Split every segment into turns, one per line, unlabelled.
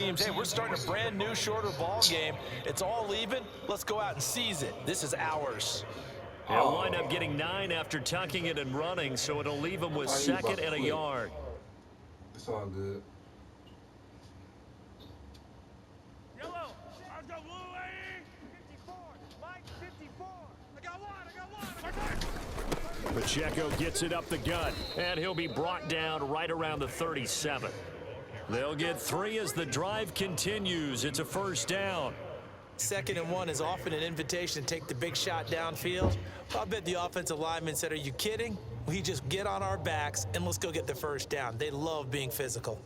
teams. Hey, we're starting a brand new, shorter ball game. It's all even. Let's go out and seize it. This is ours.
He'll wind up getting 9 after tucking it and running, so it'll leave him with 2nd and a yard.
It's all good.
Yellow, I got blue, 54, Mike, 54. I got one.
Pacheco gets it up the gut, and he'll be brought down right around the 37. They'll get 3 as the drive continues. It's a first down.
2nd and 1 is often an invitation to take the big shot downfield. I bet the offensive lineman said, are you kidding? We just get on our backs and let's go get the first down. They love being physical.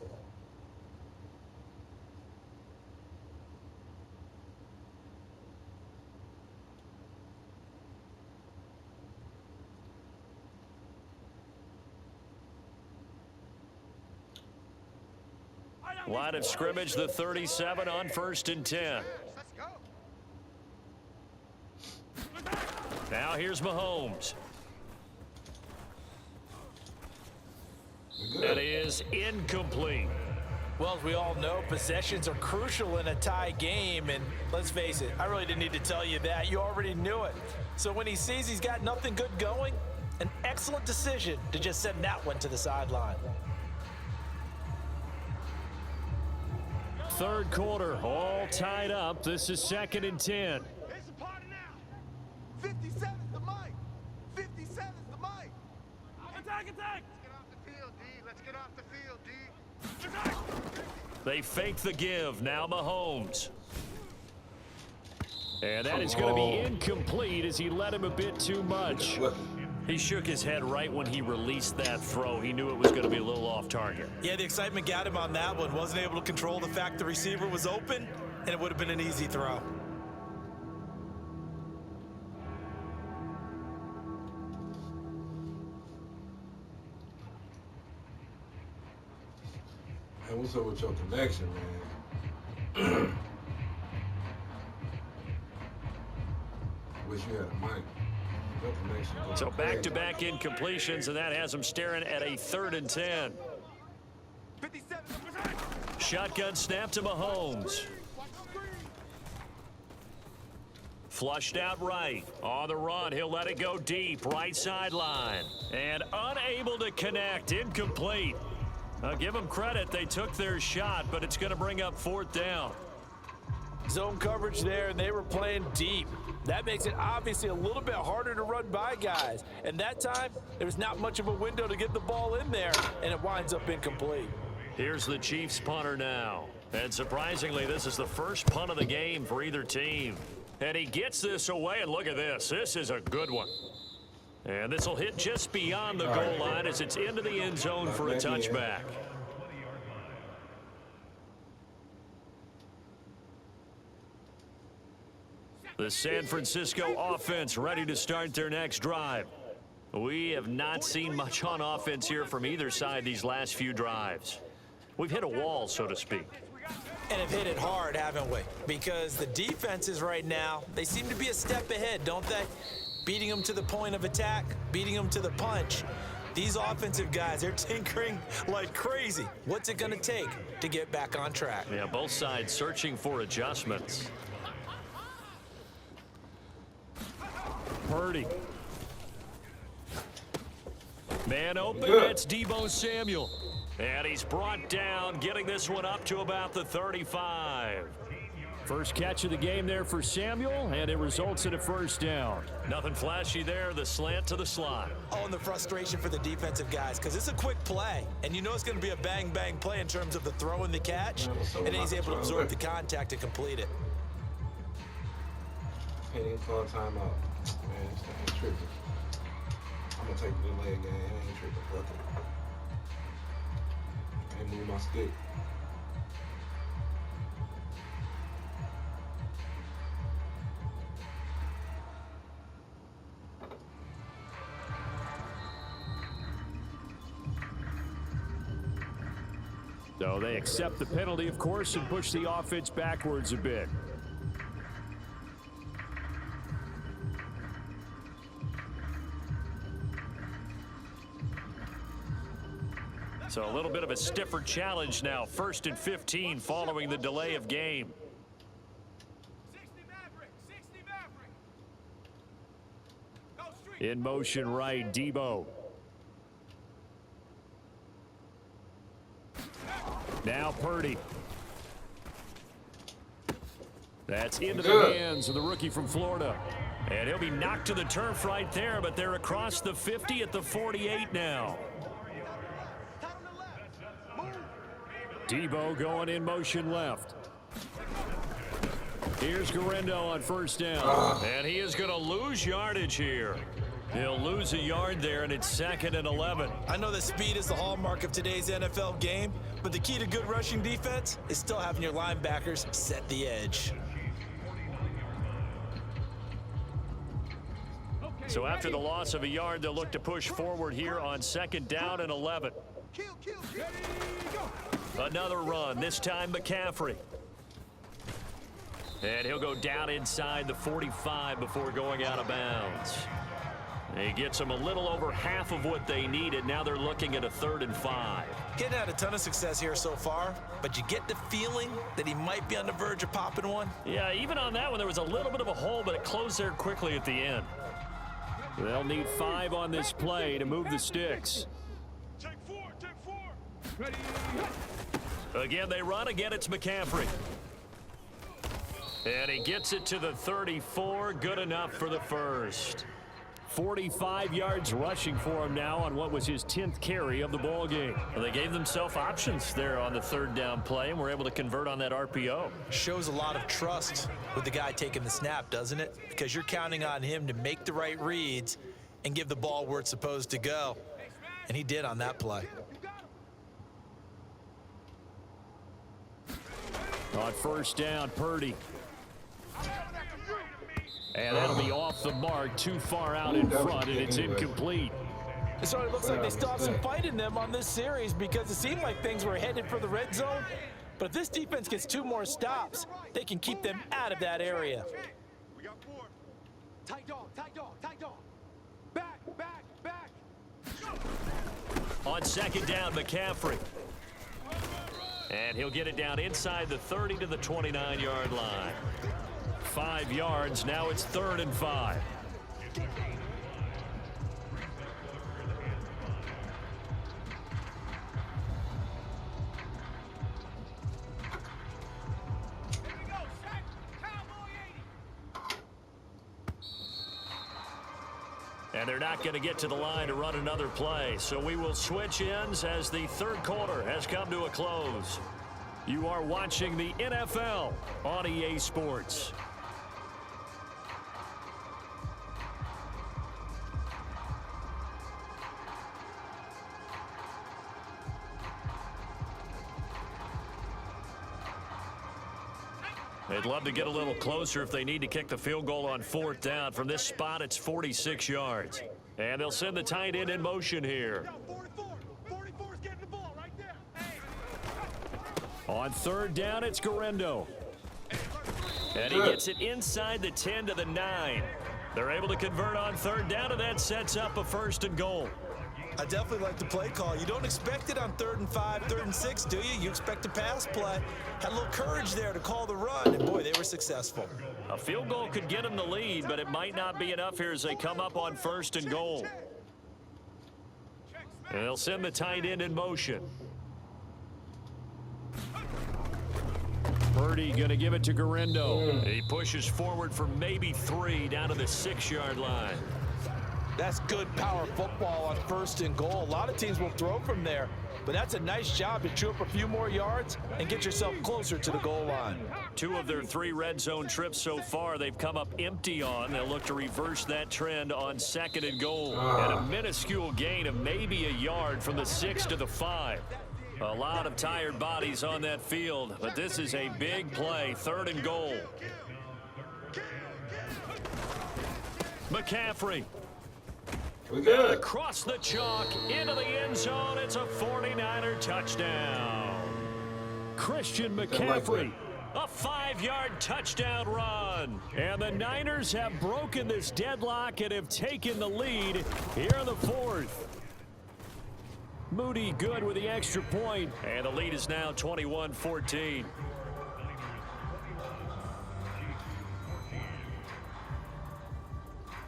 Line of scrimmage, the 37 on 1st and 10. Now here's Mahomes. That is incomplete.
Well, as we all know, possessions are crucial in a tie game, and let's face it, I really didn't need to tell you that. You already knew it. So when he sees he's got nothing good going, an excellent decision to just send that one to the sideline.
3rd quarter, all tied up. This is 2nd and 10.
It's a party now. 57's the mic. 57's the mic. Attack, attack. Let's get off the field, D. Let's get off the field, D. Attack.
They fake the give. Now Mahomes. And that is going to be incomplete as he let him a bit too much. He shook his head right when he released that throw. He knew it was going to be a little off target.
Yeah, the excitement got him on that one. Wasn't able to control the fact the receiver was open, and it would have been an easy throw.
Man, what's up with your connection, man? Wish you had a mic.
So back-to-back incompletions, and that has him staring at a 3rd and 10.
57.
Shotgun snap to Mahomes. Flushed out right. On the run, he'll let it go deep. Right sideline. And unable to connect. Incomplete. I'll give them credit. They took their shot, but it's going to bring up 4th down.
Zone coverage there, and they were playing deep. That makes it obviously a little bit harder to run by guys. And that time, there was not much of a window to get the ball in there, and it winds up incomplete.
Here's the Chiefs punter now. And surprisingly, this is the first punt of the game for either team. And he gets this away, and look at this. This is a good one. And this will hit just beyond the goal line as it's into the end zone for a touchback. The San Francisco offense ready to start their next drive. We have not seen much on offense here from either side these last few drives. We've hit a wall, so to speak.
And have hit it hard, haven't we? Because the defenses right now, they seem to be a step ahead, don't they? Beating them to the point of attack, beating them to the punch. These offensive guys, they're tinkering like crazy. What's it going to take to get back on track?
Yeah, both sides searching for adjustments. Purdy. Man open, that's Deebo Samuel. And he's brought down, getting this one up to about the 35. First catch of the game there for Samuel, and it results in a first down. Nothing flashy there, the slant to the slot.
Oh, and the frustration for the defensive guys, because it's a quick play, and you know it's going to be a bang-bang play in terms of the throw and the catch, and then he's able to absorb the contact and complete it.
Can't even call timeout. Man, this thing ain't tripping. I'm going to take the delay game. It ain't tripping. Fuck it. I ain't moving my stick.
So they accept the penalty, of course, and push the offense backwards a bit. So a little bit of a stiffer challenge now. 1st and 15 following the delay of game.
60 Maverick. 60 Maverick. Go street.
In motion right, Debo. Now Purdy. That's into the hands of the rookie from Florida. And he'll be knocked to the turf right there, but they're across the 50 at the 48 now. Debo going in motion left. Here's Guerrero on 1st down. And he is going to lose yardage here. He'll lose a yard there, and it's 2nd and 11.
I know that speed is the hallmark of today's NFL game, but the key to good rushing defense is still having your linebackers set the edge.
So after the loss of a yard, they'll look to push forward here on 2nd down and 11.
Kill.
Another run, this time McCaffrey. And he'll go down inside the 45 before going out of bounds. He gets them a little over half of what they needed. Now they're looking at a 3rd and 5.
Getting had a ton of success here so far, but you get the feeling that he might be on the verge of popping one.
Yeah, even on that one, there was a little bit of a hole, but it closed there quickly at the end. They'll need 5 on this play to move the sticks.
Take 4.
Again, they run. Again, it's McCaffrey. And he gets it to the 34. Good enough for the first. 45 yards rushing for him now on what was his 10th carry of the ball game. Well, they gave themselves options there on the 3rd down play and were able to convert on that RPO.
Shows a lot of trust with the guy taking the snap, doesn't it? Because you're counting on him to make the right reads and give the ball where it's supposed to go. And he did on that play.
On 1st down, Purdy. And that'll be off the mark, too far out in front, and it's incomplete.
So it looks like they still have some fight in them on this series because it seemed like things were headed for the red zone. But if this defense gets 2 more stops, they can keep them out of that area.
We got 4. Tight dog. Back.
On 2nd down, McCaffrey. And he'll get it down inside the 30 to the 29-yard line. 5 yards, now it's 3rd and 5. And they're not going to get to the line to run another play. So we will switch ends as the 3rd quarter has come to a close. You are watching the NFL on EA Sports. They'd love to get a little closer if they need to kick the field goal on 4th down. From this spot, it's 46 yards. And they'll send the tight end in motion here.
44's getting the ball right there.
On 3rd down, it's Guerrero. And he gets it inside the 10 to the 9. They're able to convert on 3rd down, and that sets up a 1st and goal.
I definitely like the play call. You don't expect it on 3rd and 5, 3rd and 6, do you? You expect a pass play. Had a little courage there to call the run, and boy, they were successful.
A field goal could get them the lead, but it might not be enough here as they come up on 1st and goal. And they'll send the tight end in motion. Purdy going to give it to Guerrero. He pushes forward for maybe 3 down to the 6-yard line.
That's good power football on 1st and goal. A lot of teams will throw from there, but that's a nice job to chew up a few more yards and get yourself closer to the goal line.
2 of their 3 red zone trips so far, they've come up empty on. They'll look to reverse that trend on 2nd and goal. And a minuscule gain of maybe a yard from the 6 to the 5. A lot of tired bodies on that field, but this is a big play. 3rd and goal. McCaffrey.
We good.
Across the chalk, into the end zone. It's a 49er touchdown. Christian McCaffrey, a 5-yard touchdown run. And the Niners have broken this deadlock and have taken the lead here in the 4th. Moody good with the extra point, and the lead is now 21-14.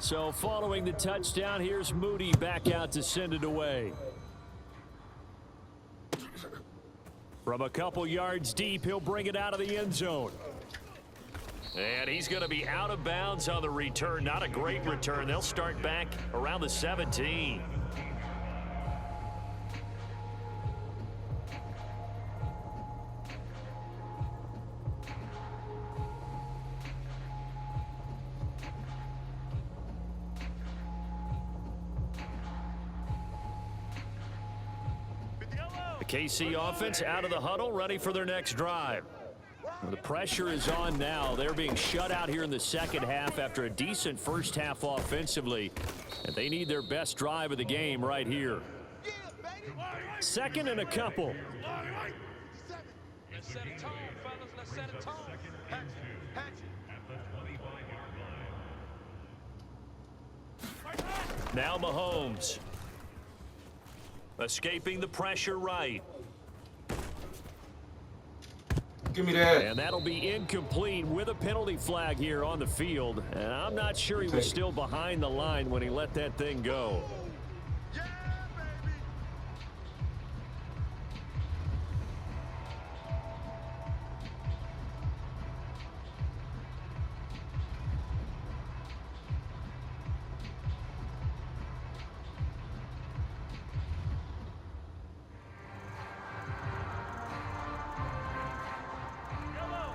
So following the touchdown, here's Moody back out to send it away. From a couple yards deep, he'll bring it out of the end zone. And he's going to be out of bounds on the return. Not a great return. They'll start back around the 17. KC offense out of the huddle, ready for their next drive. The pressure is on now. They're being shut out here in the second half after a decent first half offensively. And they need their best drive of the game right here. Second and a couple.
Let's set a tone, fellas. Let's set a tone.
Now Mahomes. Escaping the pressure right.
Give me that.
And that'll be incomplete with a penalty flag here on the field. And I'm not sure he was still behind the line when he let that thing go.
Yeah, baby.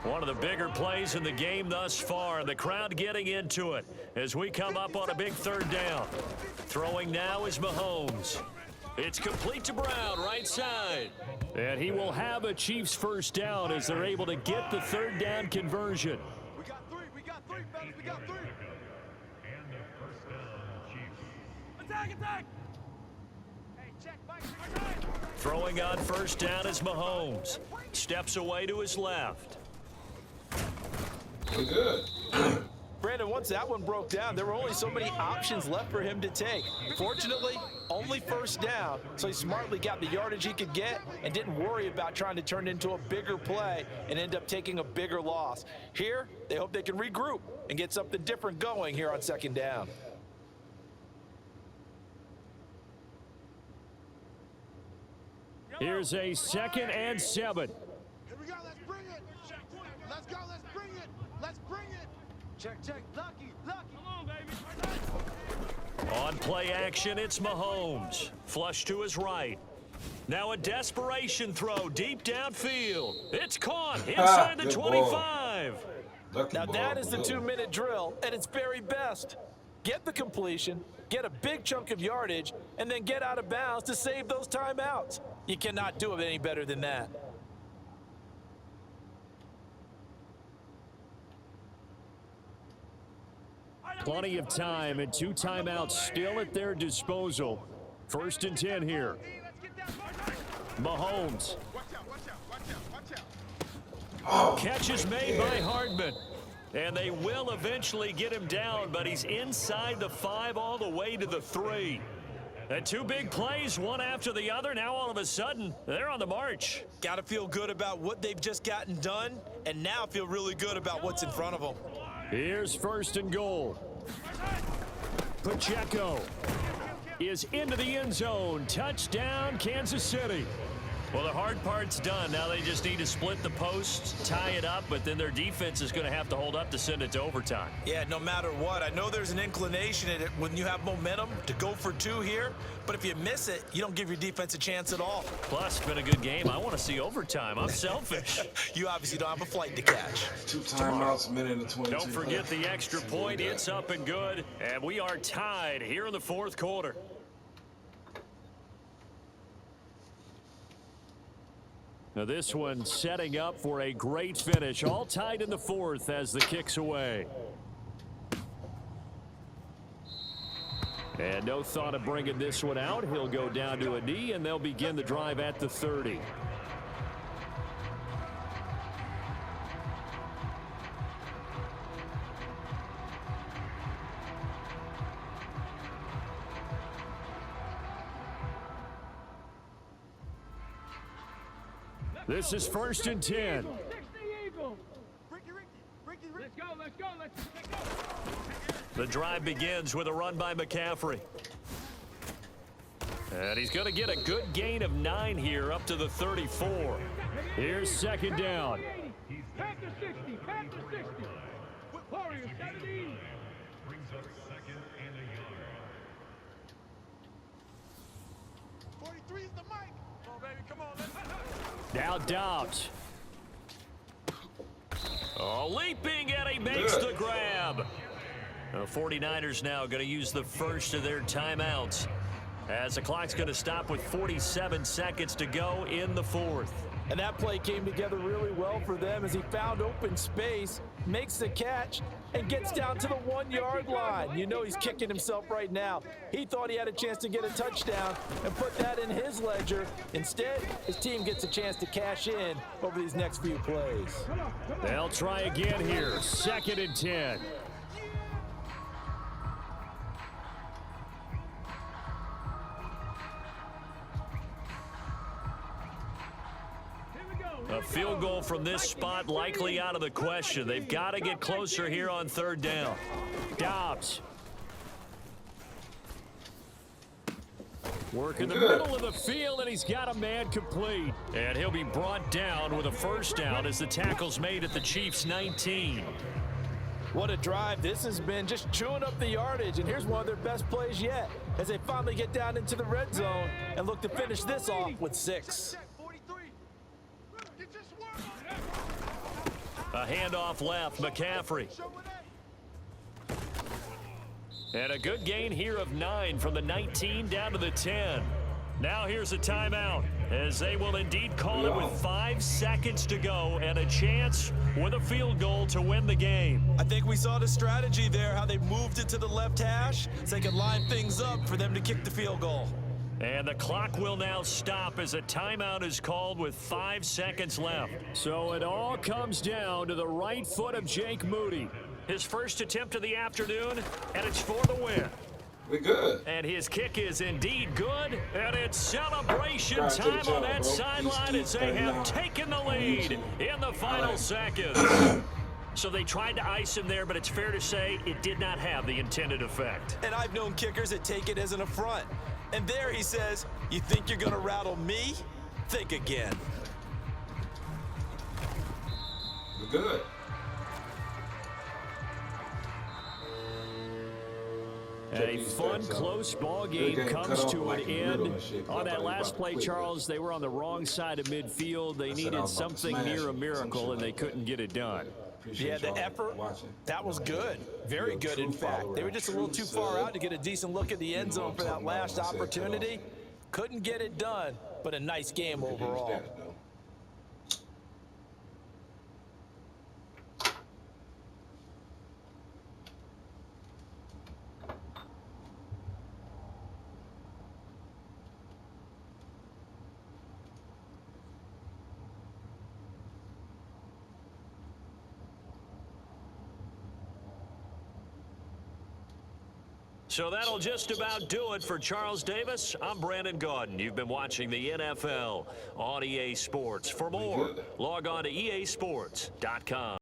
One of the bigger plays in the game thus far. The crowd getting into it as we come up on a big third down. Throwing now is Mahomes. It's complete to Brown, right side. And he will have a Chiefs first down as they're able to get the third down conversion.
We got three, fellas. We got three. Attack. Hey, check, Mike.
Throwing on first down is Mahomes. Steps away to his left.
We're good.
Brandon, once that one broke down, there were only so many options left for him to take. Fortunately, only first down, so he smartly got the yardage he could get and didn't worry about trying to turn it into a bigger play and end up taking a bigger loss. Here, they hope they can regroup and get something different going here on second down.
Here's a 2nd and 7.
Here we go. Let's bring it. Let's go. Let's bring it. Check. Lucky. Come on, baby.
On play action, it's Mahomes. Flush to his right. Now a desperation throw deep downfield. It's caught inside the 25.
Now that is the 2-minute drill at its very best. Get the completion, get a big chunk of yardage, and then get out of bounds to save those timeouts. You cannot do it any better than that.
Plenty of time and 2 timeouts still at their disposal. 1st and 10 here. Mahomes. Catch is made by Hardman. And they will eventually get him down, but he's inside the 5 all the way to the 3. And 2 big plays, one after the other. Now all of a sudden, they're on the march.
Got to feel good about what they've just gotten done, and now feel really good about what's in front of them.
Here's 1st and goal. Pacheco is into the end zone. Touchdown, Kansas City. Well, the hard part's done. Now they just need to split the posts, tie it up, but then their defense is going to have to hold up to send it to overtime.
Yeah, no matter what. I know there's an inclination in it when you have momentum to go for 2 here, but if you miss it, you don't give your defense a chance at all.
Plus, it's been a good game. I want to see overtime. I'm selfish.
You obviously don't have a flight to catch.
2 timeouts, minute and 22.
Don't forget the extra point. It's up and good, and we are tied here in the 4th quarter. Now this one setting up for a great finish. All tied in the 4th as the kick's away. And no thought of bringing this one out. He'll go down to a knee, and they'll begin the drive at the 30. This is 1st and 10.
Let's go.
The drive begins with a run by McCaffrey. And he's going to get a good gain of 9 here up to the 34. Here's 2nd down.
Pass to 60. Warriors, 70. Brings up 2nd and a yard. 43 is the mic. Come on, baby, come on.
Now Dobbs. Oh, leaping, and he makes the grab. The 49ers now going to use the first of their timeouts, as the clock's going to stop with 47 seconds to go in the 4th.
And that play came together really well for them as he found open space, makes the catch, and gets down to the 1-yard line. You know he's kicking himself right now. He thought he had a chance to get a touchdown and put that in his ledger. Instead, his team gets a chance to cash in over these next few plays.
They'll try again here. 2nd and 10. A field goal from this spot likely out of the question. They've got to get closer here on 3rd down. Dobbs. Work in the middle of the field, and he's got a man complete. And he'll be brought down with a 1st down as the tackle's made at the Chiefs' 19.
What a drive this has been, just chewing up the yardage. And here's one of their best plays yet as they finally get down into the red zone and look to finish this off with 6.
A handoff left, McCaffrey. And a good gain here of 9 from the 19 down to the 10. Now here's a timeout, as they will indeed call it with 5 seconds to go and a chance with a field goal to win the game.
I think we saw the strategy there, how they moved it to the left hash so they could line things up for them to kick the field goal.
And the clock will now stop as a timeout is called with 5 seconds left. So it all comes down to the right foot of Jake Moody. His first attempt of the afternoon, and it's for the win.
We good.
And his kick is indeed good, and it's celebration time on that sideline as they have taken the lead in the final seconds. So they tried to ice him there, but it's fair to say it did not have the intended effect.
And I've known kickers that take it as an affront. And there he says, you think you're going to rattle me? Think again.
We're good.
A fun, close ball game comes to an end. On that last play, Charles, they were on the wrong side of midfield. They needed something near a miracle, and they couldn't get it done.
Yeah, the effort, that was good. Very good, in fact. They were just a little too far out to get a decent look at the end zone for that last opportunity. Couldn't get it done, but a nice game overall.
So that'll just about do it for Charles Davis. I'm Brandon Gaudin. You've been watching the NFL on EA Sports. For more, log on to easports.com.